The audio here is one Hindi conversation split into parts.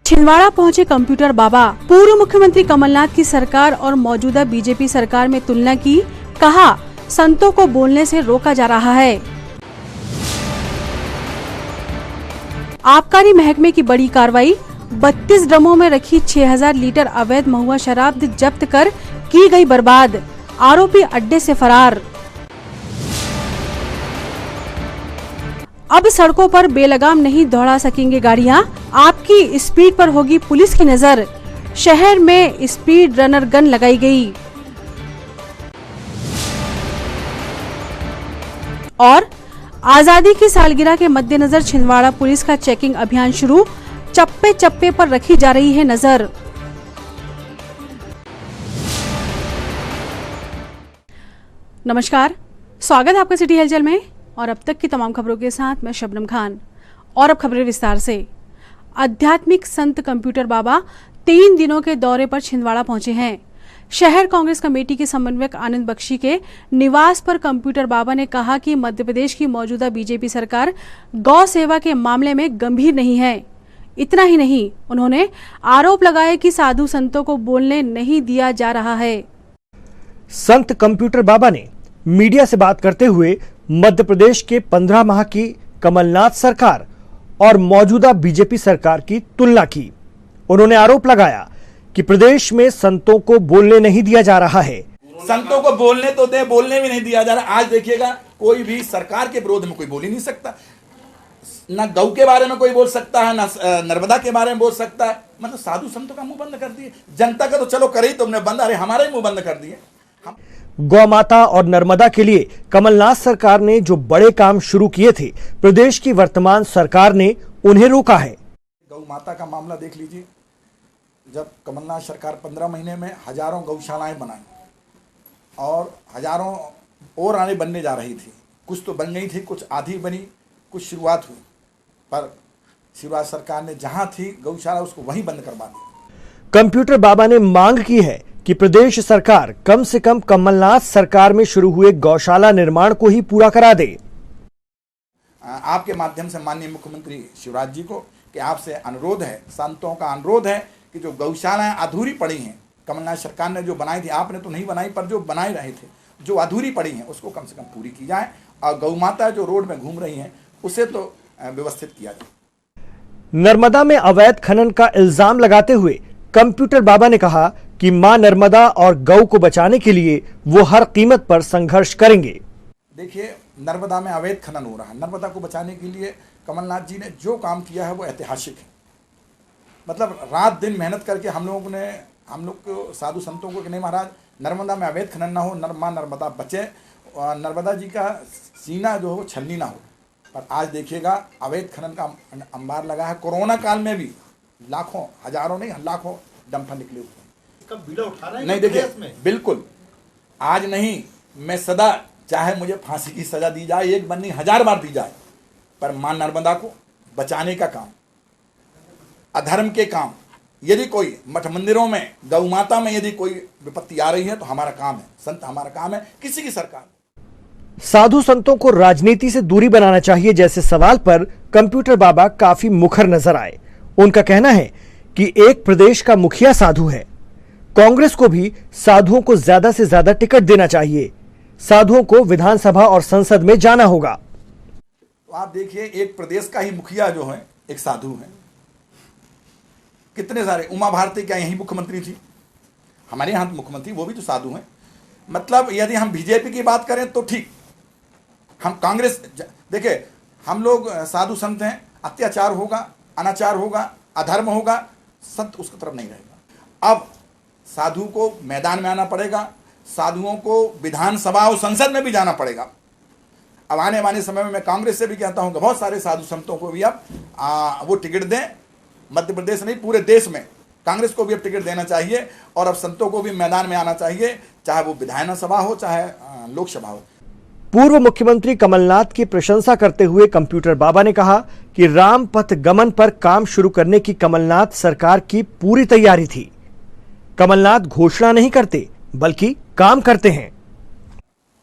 छिंदवाड़ा पहुंचे कंप्यूटर बाबा। पूर्व मुख्यमंत्री कमलनाथ की सरकार और मौजूदा बीजेपी सरकार में तुलना की। कहा, संतों को बोलने से रोका जा रहा है। आबकारी महकमे की बड़ी कार्रवाई। 32 ड्रमों में रखी 6000 लीटर अवैध महुआ शराब जब्त कर की गई बर्बाद। आरोपी अड्डे से फरार। अब सड़कों पर बेलगाम नहीं दौड़ा सकेंगे गाड़ियां। आपकी स्पीड पर होगी पुलिस की नजर। शहर में स्पीड रनर गन लगाई गई। और आजादी की सालगिरह के मद्देनजर छिंदवाड़ा पुलिस का चेकिंग अभियान शुरू। चप्पे चप्पे पर रखी जा रही है नजर। नमस्कार, स्वागत है आपका सिटी हलचल में और अब तक की तमाम खबरों के साथ मैं शबनम खान। और अब खबरें विस्तार से। आध्यात्मिक संत कंप्यूटर बाबा 3 दिनों के दौरे पर छिंदवाड़ा पहुंचे हैं। शहर कांग्रेस कमेटी के समन्वयक आनंद बख्शी के निवास पर कंप्यूटर बाबा ने कहा कि मध्य प्रदेश की मौजूदा बीजेपी सरकार गौ सेवा के मामले में गंभीर नहीं है। इतना ही नहीं, उन्होंने आरोप लगाया कि साधु संतों को बोलने नहीं दिया जा रहा है। संत कंप्यूटर बाबा ने मीडिया से बात करते हुए मध्य प्रदेश के 15 माह की कमलनाथ सरकार और मौजूदा बीजेपी सरकार की तुलना की। उन्होंने आरोप लगाया कि प्रदेश में संतों को बोलने नहीं दिया जा रहा है। संतों को बोलने तो दे, बोलने भी नहीं दिया जा रहा। आज देखिएगा, कोई भी सरकार के विरोध में कोई बोल ही नहीं सकता। ना गौ के बारे में कोई बोल सकता है, ना नर्मदा के बारे में बोल सकता है। मतलब साधु संतों का मुंह बंद कर दिए। जनता का तो चलो करे ही तुमने बंद, अरे हमारा ही मुंह बंद कर दिए। गौ माता और नर्मदा के लिए कमलनाथ सरकार ने जो बड़े काम शुरू किए थे, प्रदेश की वर्तमान सरकार ने उन्हें रोका है। गौ माता का मामला देख लीजिए। जब कमलनाथ सरकार 15 महीने में हजारों गौशालाएं बनाई और हजारों और आने बनने जा रही थी। कुछ तो बन गई थी, कुछ आधी बनी, कुछ शुरुआत हुई, पर शिवराज सरकार ने जहां थी गौशाला उसको वहीं बंद करवा दी। कंप्यूटर बाबा ने मांग की है कि प्रदेश सरकार कम से कम कमलनाथ सरकार में शुरू हुए गौशाला निर्माण को ही पूरा करा दे। आपके माध्यम से माननीय मुख्यमंत्री शिवराज जी को कि आपसे अनुरोध है, संतों का अनुरोध है कि जो गौशालाएं अधूरी पड़ी हैं, कमलनाथ सरकार ने जो बनाई थी, आपने तो नहीं बनाई, पर जो बनाए रहे थे, जो अधूरी पड़ी हैं उसको कम से कम पूरी की जाए। और गौ माता जो रोड में घूम रही हैं उसे तो व्यवस्थित किया जाए। नर्मदा में अवैध खनन का इल्जाम लगाते हुए कंप्यूटर बाबा ने कहा कि मां नर्मदा और गौ को बचाने के लिए वो हर कीमत पर संघर्ष करेंगे। देखिए, नर्मदा में अवैध खनन हो रहा है। नर्मदा को बचाने के लिए कमलनाथ जी ने जो काम किया है वो ऐतिहासिक है। मतलब रात दिन मेहनत करके हम लोग को साधु संतों को कि नहीं महाराज, नर्मदा में अवैध खनन ना हो, मां नर्मदा बचे, नर्मदा जी का सीना जो हो छलनी ना हो। पर आज देखिएगा, अवैध खनन का अंबार लगा है। कोरोना काल में भी लाखों, हजारों नहीं लाखों डंपर निकले हुए। इसका बीड़ा उठा रहे हैं नहीं देखिए, बिल्कुल आज नहीं, मैं सदा, चाहे मुझे फांसी की सजा दी जाए, एक बार नहीं 1000 बार दी जाए, पर मां नर्मदा को बचाने का काम, अधर्म के काम, यदि कोई मठ मंदिरों में, गौ माता में यदि कोई विपत्ति आ रही है तो हमारा काम है, संत हमारा काम है, किसी की सरकार। साधु संतों को राजनीति से दूरी बनाना चाहिए जैसे सवाल पर कंप्यूटर बाबा काफी मुखर नजर आए। उनका कहना है कि एक प्रदेश का मुखिया साधु है, कांग्रेस को भी साधुओं को ज्यादा से ज्यादा टिकट देना चाहिए। साधुओं को विधानसभा और संसद में जाना होगा। तो आप देखिए, एक प्रदेश का ही मुखिया जो है एक साधु है। कितने सारे, उमा भारती क्या यही मुख्यमंत्री थी? हमारे यहाँ तो मुख्यमंत्री वो भी तो साधु हैं। मतलब यदि हम बीजेपी की बात करें तो ठीक, हम कांग्रेस, देखिए हम लोग साधु संत हैं। अत्याचार होगा, अनाचार होगा, अधर्म होगा, संत उसकी तरफ नहीं रहेगा। अब साधु को मैदान में आना पड़ेगा, साधुओं को विधानसभा और संसद में भी जाना पड़ेगा। अब आने वाले समय में मैं कांग्रेस से भी कहता हूं कि बहुत सारे साधु संतों को भी अब वो टिकट दें। मध्य प्रदेश नहीं, पूरे देश में कांग्रेस को भी अब टिकट देना चाहिए और अब संतों को भी मैदान में आना चाहिए, चाहे वो विधानसभा हो चाहे लोकसभा हो। पूर्व मुख्यमंत्री कमलनाथ की प्रशंसा करते हुए कंप्यूटर बाबा ने कहा कि राम पथ गमन पर काम शुरू करने की कमलनाथ सरकार की पूरी तैयारी थी। कमलनाथ घोषणा नहीं करते बल्कि काम करते हैं।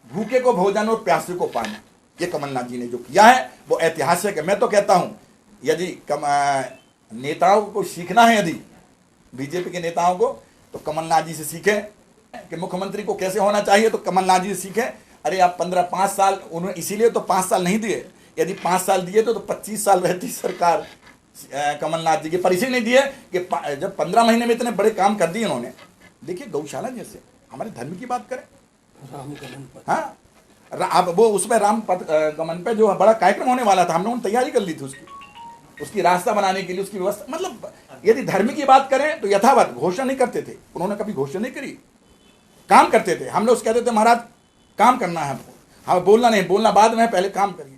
भूखे को भोजन और प्यासे को पानी, ये कमलनाथ जी ने जो किया है वो ऐतिहासिक है। मैं तो कहता हूं यदि नेताओं को सीखना है यदि बीजेपी के नेताओं को, तो कमलनाथ जी से सीखें कि मुख्यमंत्री को कैसे होना चाहिए, तो कमलनाथ जी से सीखें। अरे आप 5 साल उन्होंने इसीलिए तो 5 साल नहीं दिए, यदि 5 साल दिए तो 25 साल रहती सरकार कमलनाथ जी के, पर इसीलिए नहीं दिए कि जब 15 महीने में इतने बड़े काम कर दिए उन्होंने। देखिए गौशाला जैसे, हमारे धर्म की बात करें, राम गमन पर, हाँ अब वो उसमें राम पथ गमन पे जो बड़ा कार्यक्रम होने वाला था, हम लोगों ने तैयारी कर ली थी उसकी रास्ता बनाने के लिए, उसकी व्यवस्था, मतलब यदि धर्म की बात करें तो यथावत घोषणा नहीं करते थे, उन्होंने कभी घोषणा नहीं करी, काम करते थे। हम लोग कहते थे महाराज काम करना है हमको, हाँ बोलना नहीं, बोलना बाद में, पहले काम करिए।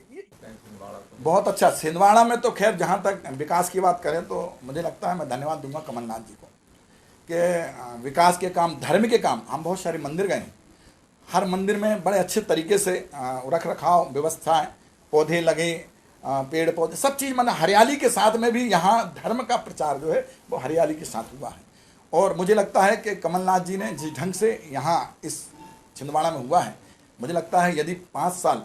बहुत अच्छा। छिंदवाड़ा में तो खैर जहाँ तक विकास की बात करें तो मुझे लगता है, मैं धन्यवाद दूंगा कमलनाथ जी को कि विकास के काम, धर्म के काम, हम बहुत सारे मंदिर गए, हर मंदिर में बड़े अच्छे तरीके से रख रखाव व्यवस्थाएं, पौधे लगे, पेड़ पौधे, सब चीज़, मतलब हरियाली के साथ में भी यहाँ धर्म का प्रचार जो है वो हरियाली के साथ हुआ है। और मुझे लगता है कि कमलनाथ जी ने जिस ढंग से यहाँ इस छिंदवाड़ा में हुआ है, मुझे लगता है यदि 5 साल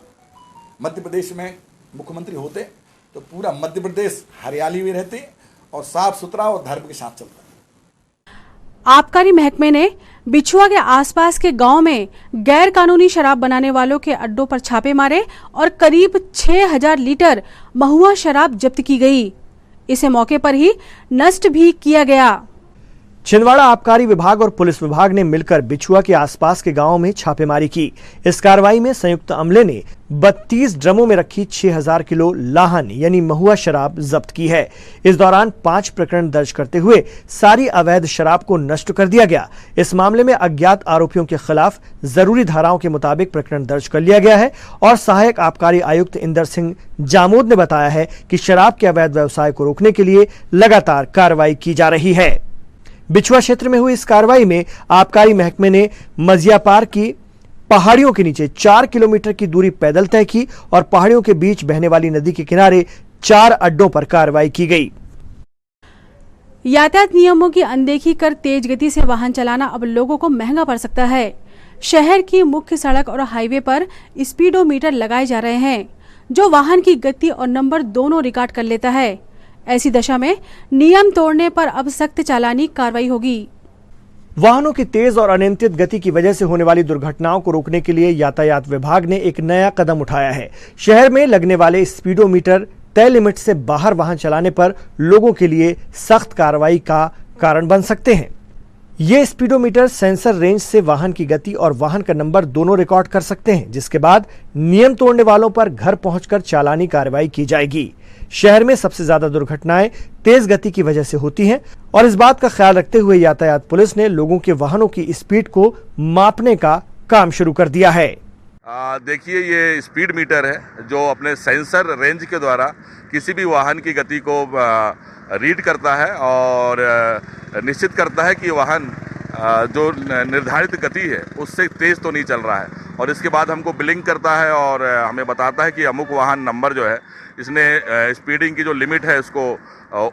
मध्य प्रदेश में मुख्यमंत्री होते तो पूरा मध्य प्रदेश हरियाली भी रहती और साफ सुथरा और धर्म के साथ चलता। आबकारी महकमे ने बिछुआ के आसपास के गांव में गैर कानूनी शराब बनाने वालों के अड्डों पर छापे मारे और करीब 6000 लीटर महुआ शराब जब्त की गई। इसे मौके पर ही नष्ट भी किया गया। छिंदवाड़ा आबकारी विभाग और पुलिस विभाग ने मिलकर बिछुआ के आसपास के गांवों में छापेमारी की। इस कार्रवाई में संयुक्त अमले ने 32 ड्रमों में रखी 6000 किलो लाहन यानी महुआ शराब जब्त की है। इस दौरान 5 प्रकरण दर्ज करते हुए सारी अवैध शराब को नष्ट कर दिया गया। इस मामले में अज्ञात आरोपियों के खिलाफ जरूरी धाराओं के मुताबिक प्रकरण दर्ज कर लिया गया है और सहायक आबकारी आयुक्त इंदर सिंह जामोद ने बताया है कि शराब के अवैध व्यवसाय को रोकने के लिए लगातार कार्रवाई की जा रही है। बिछुआ क्षेत्र में हुई इस कार्रवाई में आबकारी महकमे ने मजियापार की पहाड़ियों के नीचे 4 किलोमीटर की दूरी पैदल तय की और पहाड़ियों के बीच बहने वाली नदी के किनारे 4 अड्डों पर कार्रवाई की गई। यातायात नियमों की अनदेखी कर तेज गति से वाहन चलाना अब लोगों को महंगा पड़ सकता है। शहर की मुख्य सड़क और हाईवे पर स्पीडोमीटर लगाए जा रहे हैं जो वाहन की गति और नंबर दोनों रिकॉर्ड कर लेता है। ऐसी दशा में नियम तोड़ने पर अब सख्त चालानी कार्रवाई होगी। वाहनों की तेज और अनियंत्रित गति की वजह से होने वाली दुर्घटनाओं को रोकने के लिए यातायात विभाग ने एक नया कदम उठाया है। शहर में लगने वाले स्पीडोमीटर तय लिमिट से बाहर वाहन चलाने पर लोगों के लिए सख्त कार्रवाई का कारण बन सकते हैं। ये स्पीडोमीटर सेंसर रेंज से वाहन की गति और वाहन का नंबर दोनों रिकॉर्ड कर सकते हैं, जिसके बाद नियम तोड़ने वालों पर घर पहुंचकर चालानी कार्रवाई की जाएगी। शहर में सबसे ज्यादा दुर्घटनाएं तेज गति की वजह से होती हैं और इस बात का ख्याल रखते हुए यातायात पुलिस ने लोगों के वाहनों की स्पीड को मापने का काम शुरू कर दिया है। देखिए, ये स्पीड मीटर है जो अपने सेंसर रेंज के द्वारा किसी भी वाहन की गति को रीड करता है और निश्चित करता है कि वाहन जो निर्धारित गति है उससे तेज तो नहीं चल रहा है, और इसके बाद हमको बिलिंग करता है और हमें बताता है कि अमुक वाहन नंबर जो है इसने स्पीडिंग की जो लिमिट है उसको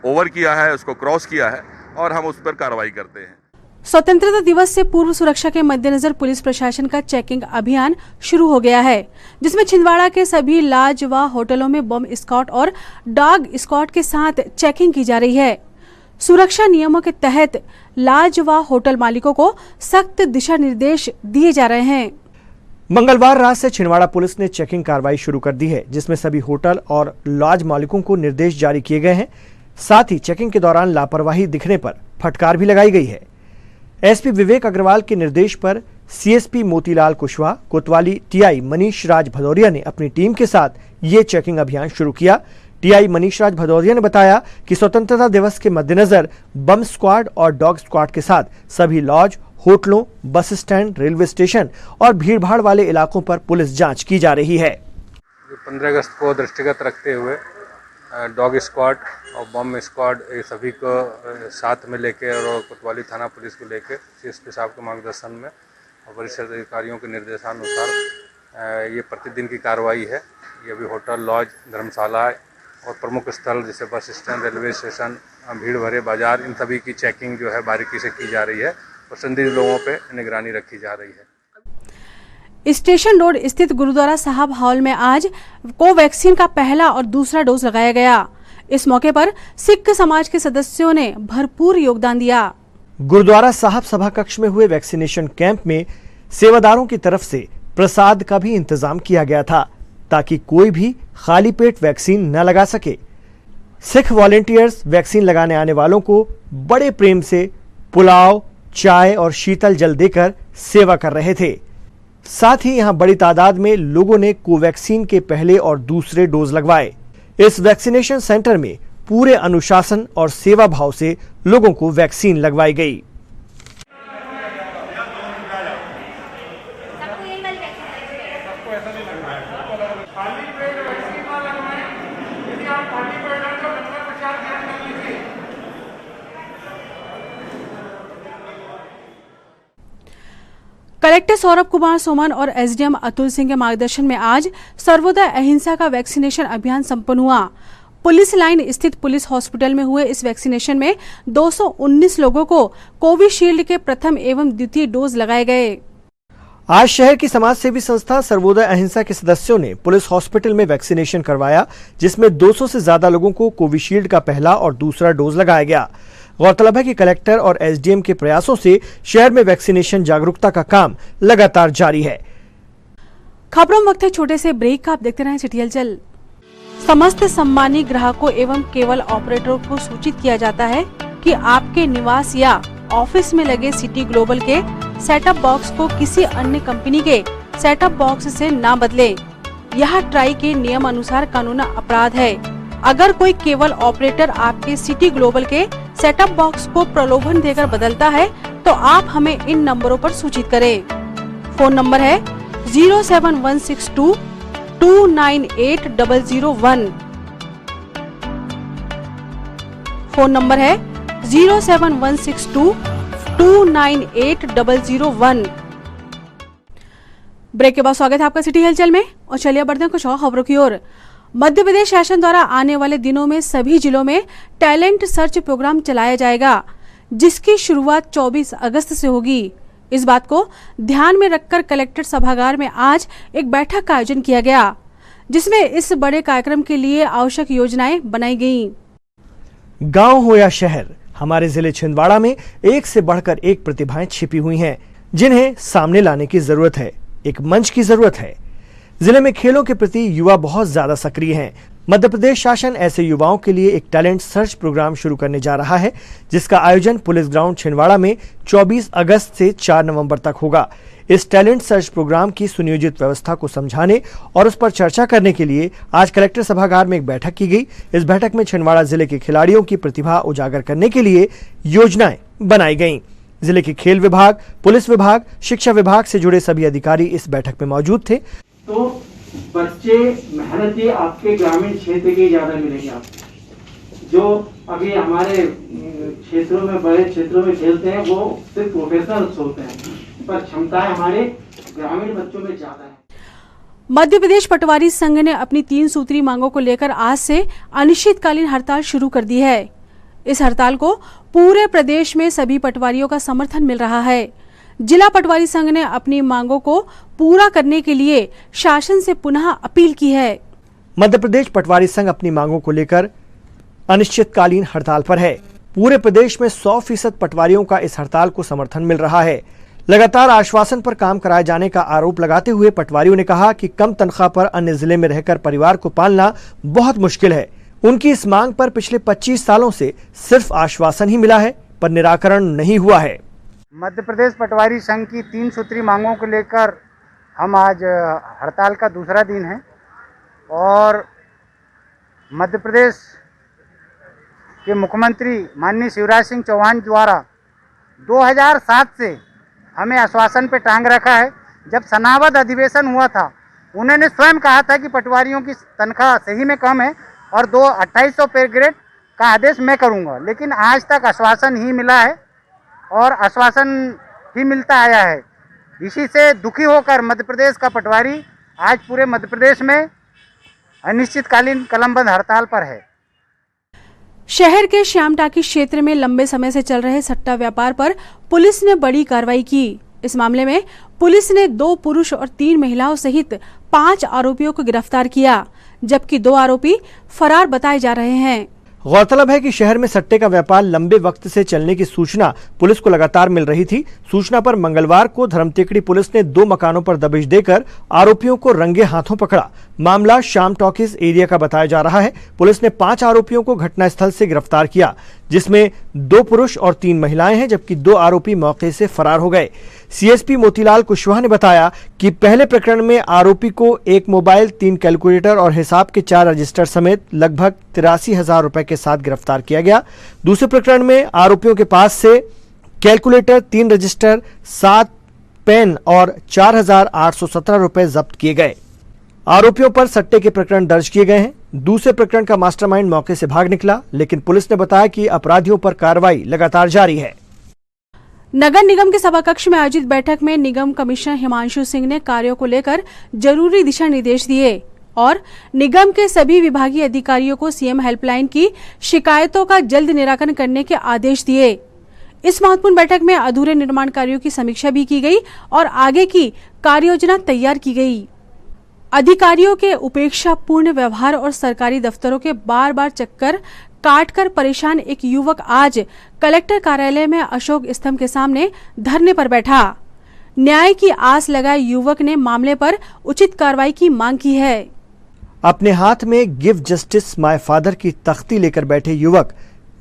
ओवर किया है, उसको क्रॉस किया है, और हम उस पर कार्रवाई करते हैं। स्वतंत्रता दिवस से पूर्व सुरक्षा के मद्देनजर पुलिस प्रशासन का चेकिंग अभियान शुरू हो गया है, जिसमें छिंदवाड़ा के सभी लॉज व होटलों में बम स्क्वाड और डॉग स्क्वाड के साथ चेकिंग की जा रही है। सुरक्षा नियमों के तहत लॉज व होटल मालिकों को सख्त दिशा निर्देश दिए जा रहे हैं। मंगलवार रात से छिंदवाड़ा पुलिस ने चेकिंग कार्रवाई शुरू कर दी है, जिसमें सभी होटल और लॉज मालिकों को निर्देश जारी किए गए हैं। साथ ही चेकिंग के दौरान लापरवाही दिखने पर फटकार भी लगाई गई है। एसपी विवेक अग्रवाल के निर्देश पर सीएसपी मोतीलाल कुशवाहा, कोतवाली टीआई मनीष राज भदौरिया ने अपनी टीम के साथ ये चेकिंग अभियान शुरू किया। टीआई मनीष राज भदौरिया ने बताया कि स्वतंत्रता दिवस के मद्देनजर बम स्क्वाड और डॉग स्क्वाड के साथ सभी लॉज, होटलों, बस स्टैंड, रेलवे स्टेशन और भीड़भाड़ वाले इलाकों पर पुलिस जांच की जा रही है। 15 अगस्त को दृष्टिगत रखते हुए डॉग स्क्वाड और बम स्क्वाड ये सभी को साथ में लेके और कोतवाली थाना पुलिस को लेके सीएसपी साहब के मार्गदर्शन में और वरिष्ठ अधिकारियों के निर्देशानुसार ये प्रतिदिन की कार्रवाई है। ये अभी होटल, लॉज, धर्मशाला और प्रमुख स्थल जैसे बस स्टैंड, रेलवे स्टेशन, भीड़ भरे बाजार, इन सभी की चेकिंग जो है बारीकी से की जा रही है और संदिग्ध लोगों पे निगरानी रखी जा रही है। स्टेशन रोड स्थित गुरुद्वारा साहब हॉल में आज कोवैक्सीन का पहला और दूसरा डोज लगाया गया। इस मौके पर सिख समाज के सदस्यों ने भरपूर योगदान दिया। गुरुद्वारा साहब सभा कक्ष में हुए वैक्सीनेशन कैंप में सेवादारों की तरफ से प्रसाद का भी इंतजाम किया गया था ताकि कोई भी खाली पेट वैक्सीन न लगा सके। सिख वॉलेंटियर्स वैक्सीन लगाने आने वालों को बड़े प्रेम से पुलाव, चाय और शीतल जल देकर सेवा कर रहे थे। साथ ही यहां बड़ी तादाद में लोगों ने कोवैक्सीन के पहले और दूसरे डोज लगवाए। इस वैक्सीनेशन सेंटर में पूरे अनुशासन और सेवा भाव से लोगों को वैक्सीन लगवाई गई। कलेक्टर सौरभ कुमार सोमन और एसडीएम अतुल सिंह के मार्गदर्शन में आज सर्वोदय अहिंसा का वैक्सीनेशन अभियान संपन्न हुआ। पुलिस लाइन स्थित पुलिस हॉस्पिटल में हुए इस वैक्सीनेशन में 219 लोगों को कोविशील्ड के प्रथम एवं द्वितीय डोज लगाए गए। आज शहर की समाज सेवी संस्था सर्वोदय अहिंसा के सदस्यों ने पुलिस हॉस्पिटल में वैक्सीनेशन करवाया, जिसमें 200 से ज्यादा लोगों को कोविशील्ड का पहला और दूसरा डोज लगाया गया। गौरतलब है कि कलेक्टर और एसडीएम के प्रयासों से शहर में वैक्सीनेशन जागरूकता का काम लगातार जारी है। खबरों में वक्त है छोटे से ब्रेक का, आप देखते रहें सिटी हलचल। समस्त सम्मानी ग्राहकों एवं केवल ऑपरेटरों को सूचित किया जाता है कि आपके निवास या ऑफिस में लगे सिटी ग्लोबल के सेटअप बॉक्स को किसी अन्य कंपनी के सेटअप बॉक्स से ना बदलें। यह ट्राई के नियम अनुसार कानूनी अपराध है। अगर कोई केबल ऑपरेटर आपके सिटी ग्लोबल के सेटअप बॉक्स को प्रलोभन देकर बदलता है तो आप हमें इन नंबरों पर सूचित करें। फोन नंबर है 07162 298 001। फोन नंबर है 07162 298 001। ब्रेक के बाद स्वागत है आपका सिटी हलचल में और चलिए बढ़ते हैं कुछ और खबरों की ओर। मध्य प्रदेश शासन द्वारा आने वाले दिनों में सभी जिलों में टैलेंट सर्च प्रोग्राम चलाया जाएगा, जिसकी शुरुआत 24 अगस्त से होगी। इस बात को ध्यान में रखकर कलेक्टर सभागार में आज एक बैठक का आयोजन किया गया, जिसमें इस बड़े कार्यक्रम के लिए आवश्यक योजनाएं बनाई गईं। गांव हो या शहर, हमारे जिले छिंदवाड़ा में एक से बढ़कर एक प्रतिभाएं छिपी हुई हैं, जिन्हें सामने लाने की जरूरत है, एक मंच की जरूरत है। जिले में खेलों के प्रति युवा बहुत ज्यादा सक्रिय हैं। मध्य प्रदेश शासन ऐसे युवाओं के लिए एक टैलेंट सर्च प्रोग्राम शुरू करने जा रहा है, जिसका आयोजन पुलिस ग्राउंड छिंदवाड़ा में 24 अगस्त से 4 नवंबर तक होगा। इस टैलेंट सर्च प्रोग्राम की सुनियोजित व्यवस्था को समझाने और उस पर चर्चा करने के लिए आज कलेक्टर सभागार में एक बैठक की गई। इस बैठक में छिंदवाड़ा जिले के खिलाड़ियों की प्रतिभा उजागर करने के लिए योजनाएं बनाई गईं। जिले के खेल विभाग, पुलिस विभाग, शिक्षा विभाग से जुड़े सभी अधिकारी इस बैठक में मौजूद थे। तो बच्चे मेहनती आपके ग्रामीण क्षेत्र के ज्यादा मिलेंगे आपको। जो अभी हमारे क्षेत्रों में, बड़े क्षेत्रों में खेलते हैं, वो सिर्फ प्रोफेशनल्स होते हैं, पर क्षमताएं हमारे ग्रामीण बच्चों में ज्यादा है। मध्य प्रदेश पटवारी संघ ने अपनी 3 सूत्री मांगों को लेकर आज से अनिश्चितकालीन हड़ताल शुरू कर दी है। इस हड़ताल को पूरे प्रदेश में सभी पटवारियों का समर्थन मिल रहा है। जिला पटवारी संघ ने अपनी मांगों को पूरा करने के लिए शासन से पुनः अपील की है। मध्य प्रदेश पटवारी संघ अपनी मांगों को लेकर अनिश्चितकालीन हड़ताल पर है। पूरे प्रदेश में 100% पटवारियों का इस हड़ताल को समर्थन मिल रहा है। लगातार आश्वासन पर काम कराए जाने का आरोप लगाते हुए पटवारियों ने कहा कि कम तनख्वाह पर अन्य जिले में रहकर परिवार को पालना बहुत मुश्किल है। उनकी इस मांग पर पिछले 25 सालों से सिर्फ आश्वासन ही मिला है, पर निराकरण नहीं हुआ है। मध्य प्रदेश पटवारी संघ की 3 सूत्री मांगों को लेकर हम आज हड़ताल का दूसरा दिन है और मध्य प्रदेश के मुख्यमंत्री माननीय शिवराज सिंह चौहान द्वारा 2007 से हमें आश्वासन पे टांग रखा है। जब सनावद अधिवेशन हुआ था, उन्होंने स्वयं कहा था कि पटवारियों की तनख्वाह सही में कम है और 2800 पे ग्रेड का आदेश मैं करूंगा, लेकिन आज तक आश्वासन ही मिला है और आश्वासन ही मिलता आया है। इसी से दुखी होकर मध्य प्रदेश का पटवारी आज पूरे मध्य प्रदेश में अनिश्चितकालीन कलमबंद हड़ताल पर है। शहर के श्याम टाकी क्षेत्र में लंबे समय से चल रहे सट्टा व्यापार पर पुलिस ने बड़ी कार्रवाई की। इस मामले में पुलिस ने 2 पुरुष और 3 महिलाओं सहित 5 आरोपियों को गिरफ्तार किया, जबकि 2 आरोपी फरार बताए जा रहे हैं। गौरतलब है कि शहर में सट्टे का व्यापार लंबे वक्त से चलने की सूचना पुलिस को लगातार मिल रही थी। सूचना पर मंगलवार को धर्मटेकड़ी पुलिस ने 2 मकानों पर दबिश देकर आरोपियों को रंगे हाथों पकड़ा। मामला शाम टॉकीज एरिया का बताया जा रहा है। पुलिस ने 5 आरोपियों को घटनास्थल से गिरफ्तार किया, जिसमें 2 पुरुष और 3 महिलाएं हैं, जबकि 2 आरोपी मौके से फरार हो गए। सीएसपी मोतीलाल कुशवाहा ने बताया कि पहले प्रकरण में आरोपी को 1 मोबाइल, 3 कैलकुलेटर और हिसाब के 4 रजिस्टर समेत लगभग 83,000 रुपए के साथ गिरफ्तार किया गया। दूसरे प्रकरण में आरोपियों के पास से कैलकुलेटर, 3 रजिस्टर, 7 पेन और 4,817 रुपए जब्त किए गए। आरोपियों पर सट्टे के प्रकरण दर्ज किए गए हैं। दूसरे प्रकरण का मास्टरमाइंड मौके से भाग निकला, लेकिन पुलिस ने बताया कि अपराधियों पर कार्रवाई लगातार जारी है। नगर निगम के सभाकक्ष में आयोजित बैठक में निगम कमिश्नर हिमांशु सिंह ने कार्यों को लेकर जरूरी दिशा निर्देश दिए और निगम के सभी विभागीय अधिकारियों को सीएम हेल्पलाइन की शिकायतों का जल्द निराकरण करने के आदेश दिए। इस महत्वपूर्ण बैठक में अधूरे निर्माण कार्यों की समीक्षा भी की गई और आगे की कार्ययोजना तैयार की गई। अधिकारियों के उपेक्षापूर्ण व्यवहार और सरकारी दफ्तरों के बार बार चक्कर काटकर परेशान एक युवक आज कलेक्टर कार्यालय में अशोक स्तंभ के सामने धरने पर बैठा। न्याय की आस लगाए युवक ने मामले पर उचित कार्रवाई की मांग की है। अपने हाथ में गिव जस्टिस माय फादर की तख्ती लेकर बैठे युवक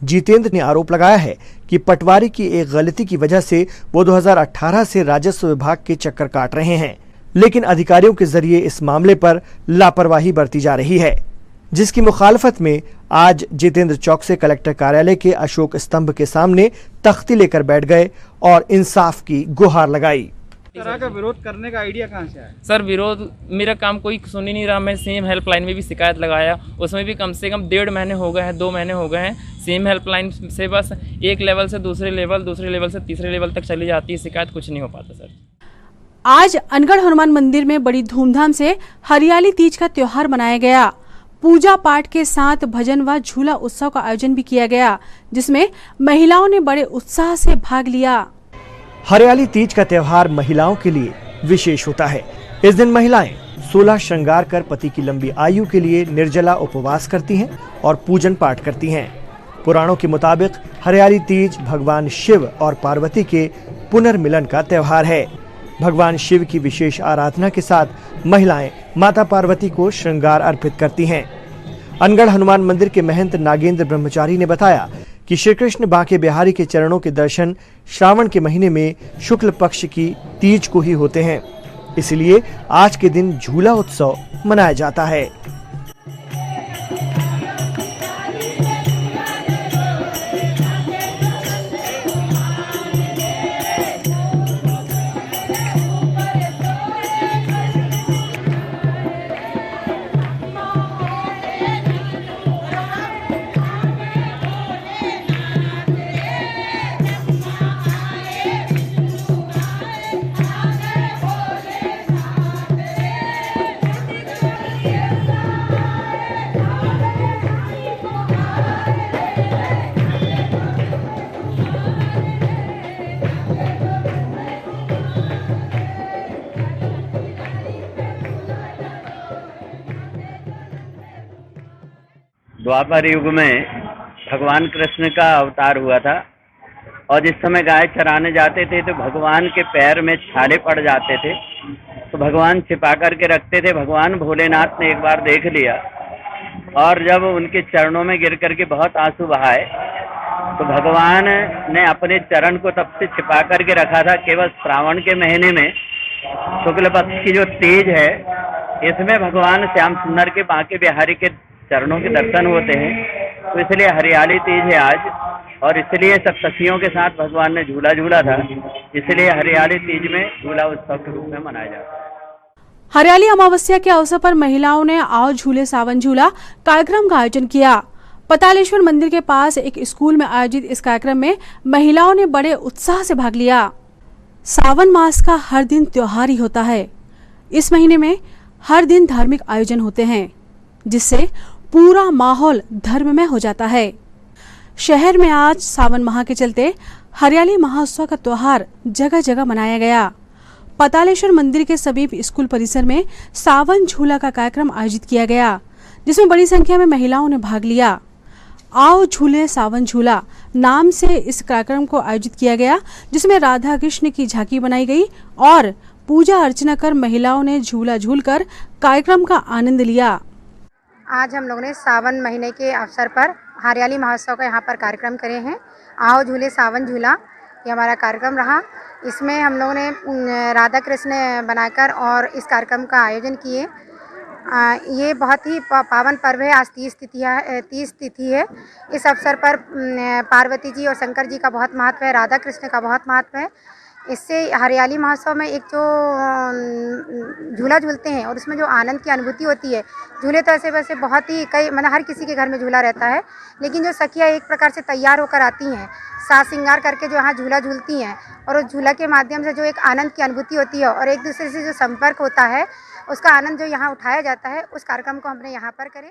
जितेंद्र ने आरोप लगाया है कि पटवारी की एक गलती की वजह से वो 2018 से राजस्व विभाग के चक्कर काट रहे हैं, लेकिन अधिकारियों के जरिए इस मामले पर लापरवाही बरती जा रही है, जिसकी मुखालफत में आज जितेंद्र चौक से कलेक्टर कार्यालय के अशोक स्तंभ के सामने तख्ती लेकर बैठ गए और इंसाफ की गुहार लगाई। तरह का विरोध करने का आइडिया कहाँ से आया? सर, विरोध मेरा काम कोई सुन ही नहीं रहा। मैं सीएम हेल्पलाइन में भी शिकायत लगाया, उसमें भी कम से कम 1.5 महीने हो गए हैं, 2 महीने हो गए हैं। सीएम हेल्पलाइन से बस एक लेवल से दूसरे लेवल से तीसरे लेवल तक चली जाती है, शिकायत कुछ नहीं हो पाता सर। आज अनगढ़ हनुमान मंदिर में बड़ी धूमधाम से हरियाली तीज का त्योहार मनाया गया। पूजा पाठ के साथ भजन व झूला उत्सव का आयोजन भी किया गया, जिसमें महिलाओं ने बड़े उत्साह से भाग लिया। हरियाली तीज का त्योहार महिलाओं के लिए विशेष होता है। इस दिन महिलाएं 16 श्रृंगार कर पति की लंबी आयु के लिए निर्जला उपवास करती हैं और पूजन पाठ करती हैं। पुराणों के मुताबिक हरियाली तीज भगवान शिव और पार्वती के पुनर्मिलन का त्योहार है। भगवान शिव की विशेष आराधना के साथ महिलाएं माता पार्वती को श्रृंगार अर्पित करती हैं। अनगढ़ हनुमान मंदिर के महंत नागेंद्र ब्रह्मचारी ने बताया कि श्री कृष्ण बांके बिहारी के चरणों के दर्शन श्रावण के महीने में शुक्ल पक्ष की तीज को ही होते हैं, इसलिए आज के दिन झूला उत्सव मनाया जाता है। द्वापर युग में भगवान कृष्ण का अवतार हुआ था और जिस समय गाय चराने जाते थे तो भगवान के पैर में छाले पड़ जाते थे, तो भगवान छिपा करके रखते थे। भगवान भोलेनाथ ने एक बार देख लिया और जब उनके चरणों में गिर करके बहुत आंसू बहाए तो भगवान ने अपने चरण को तब से छिपा करके रखा था। केवल श्रावण के महीने में शुक्ल पक्ष की जो तीज है, इसमें भगवान श्याम सुंदर के बांके बिहारी के चरणों के दर्शन होते हैं, तो इसलिए हरियाली तीज है आज, और इसलिए सप्तशियों के साथ भगवान ने झूला झूला था, इसलिए हरियाली तीज में झूला उत्सव के रूप में मनाया जाता है। हरियाली अमावस्या के अवसर पर महिलाओं ने आओ झूले सावन झूला कार्यक्रम का आयोजन किया। पतालेश्वर मंदिर के पास एक स्कूल में आयोजित इस कार्यक्रम में महिलाओं ने बड़े उत्साह से भाग लिया। सावन मास का हर दिन त्योहार ही होता है। इस महीने में हर दिन धार्मिक आयोजन होते हैं, जिससे पूरा माहौल धर्ममय हो जाता है। शहर में आज सावन माह के चलते हरियाली महोत्सव का त्योहार जगह जगह मनाया गया। पतालेश्वर मंदिर के समीप स्कूल परिसर में सावन झूला का कार्यक्रम आयोजित किया गया, जिसमें बड़ी संख्या में महिलाओं ने भाग लिया। आओ झूले सावन झूला नाम से इस कार्यक्रम को आयोजित किया गया, जिसमें राधा कृष्ण की झांकी बनाई गई और पूजा अर्चना कर महिलाओं ने झूला झूलकर कार्यक्रम का आनंद लिया। आज हम लोगों ने सावन महीने के अवसर पर हरियाली महोत्सव का यहाँ पर कार्यक्रम करे हैं। आओ झूले सावन झूला ये हमारा कार्यक्रम रहा। इसमें हम लोगों ने राधा कृष्ण बनाकर और इस कार्यक्रम का आयोजन किए। ये बहुत ही पावन पर्व है। आज 30 तिथि है। इस अवसर पर पार्वती जी और शंकर जी का बहुत महत्व है, राधा कृष्ण का बहुत महत्व है। इससे हरियाली महोत्सव में एक जो झूला झूलते हैं और उसमें जो आनंद की अनुभूति होती है, झूले तो ऐसे वैसे बहुत ही कई मतलब हर किसी के घर में झूला रहता है, लेकिन जो सखियाँ एक प्रकार से तैयार होकर आती हैं, साज श्रृंगार करके जो यहाँ झूला झूलती हैं और उस झूला के माध्यम से जो एक आनंद की अनुभूति होती है और एक दूसरे से जो संपर्क होता है, उसका आनंद जो यहाँ उठाया जाता है, उस कार्यक्रम को हमने यहाँ पर करे।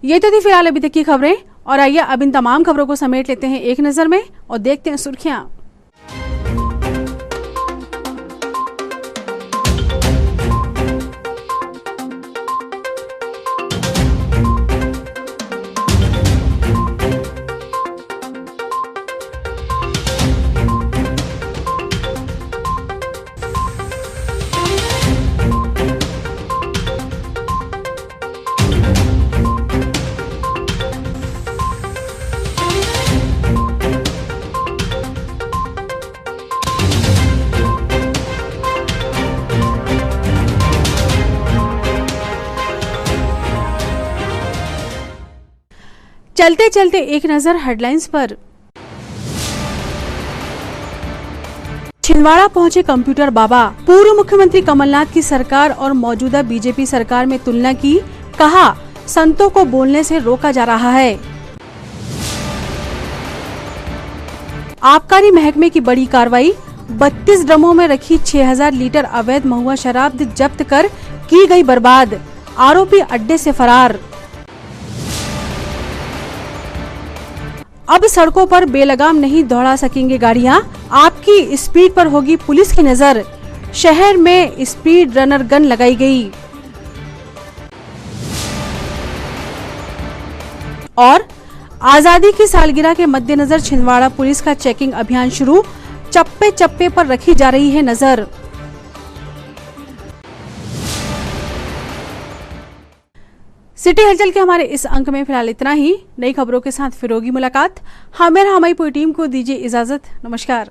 ये तो थी फिलहाल अभी तक की खबरें, और आइए अब इन तमाम खबरों को समेट लेते हैं एक नजर में और देखते हैं सुर्खियां। चलते चलते एक नजर हेडलाइंस पर। छिंदवाड़ा पहुंचे कंप्यूटर बाबा, पूर्व मुख्यमंत्री कमलनाथ की सरकार और मौजूदा बीजेपी सरकार में तुलना की, कहा संतों को बोलने से रोका जा रहा है। आबकारी महकमे की बड़ी कार्रवाई, 32 ड्रमों में रखी 6000 लीटर अवैध महुआ शराब जब्त कर की गई बर्बाद, आरोपी अड्डे से फरार। अब सड़कों पर बेलगाम नहीं दौड़ा सकेंगे गाड़ियां, आपकी स्पीड पर होगी पुलिस की नजर, शहर में स्पीड रनर गन लगाई गई। और आजादी की सालगिरह के मद्देनजर छिंदवाड़ा पुलिस का चेकिंग अभियान शुरू, चप्पे चप्पे पर रखी जा रही है नजर। सिटी हलचल के हमारे इस अंक में फिलहाल इतना ही। नई खबरों के साथ फिर होगी मुलाकात। हमें हमारी पूरी टीम को दीजिए इजाजत। नमस्कार।